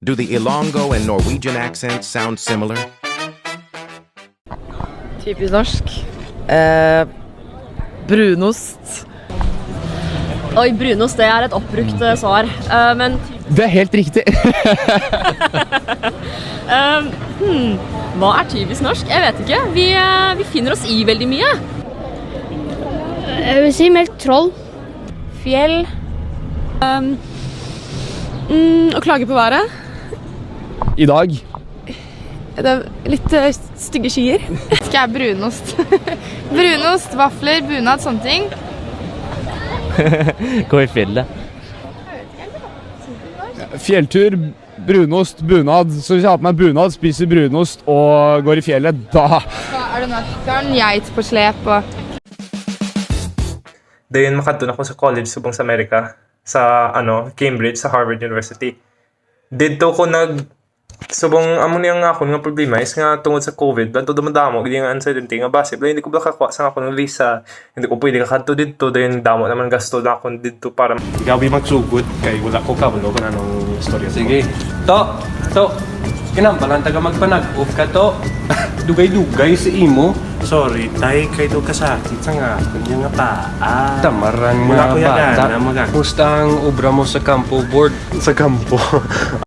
Do the Ilongo and Norwegian accents sound similar? Typisk norsk. Brunost. Oi, brunost, det er et oppbrukt svar. Men Det er helt riktig. hva er typisk norsk? Jeg vet ikke. Vi finner oss i veldig mye. Jeg vil si melk troll. Fjell. Å klage på været. I dag. Det er litt stygge skyer. Skal jeg brunost? Brunost, vafler, bunad, sånne ting. Gå i fjellet. Fjelltur, brunost, bunad. Så hvis jeg har på meg bunad, spiser brunost og går i fjellet, da Så er det norsk. Så har en geit på slep og... Dayon makadto ako sa college subong sa Amerika sa Cambridge sa Harvard University. Dito ko subong amo niya nga ako nga problema is nga tungod sa COVID banto dumadamo gidi nga uncertainty nga base hindi ko makakuha sa ako ng visa, hindi ko pwede kakadto dito dayon damo naman gasto na ako dito para Ikaw magsugod kay wala ko kabalo kung anong istorya. Sige. To. Kinambalan taga magpanag-off ka to. Dugay-dugay sa imo. Sorry, tay kay do ka sakit sa nga kunya nga paa. Tamaran Wala nga ko bata. yagan na Kumusta ang obra mo sa campo board? Sa kampo.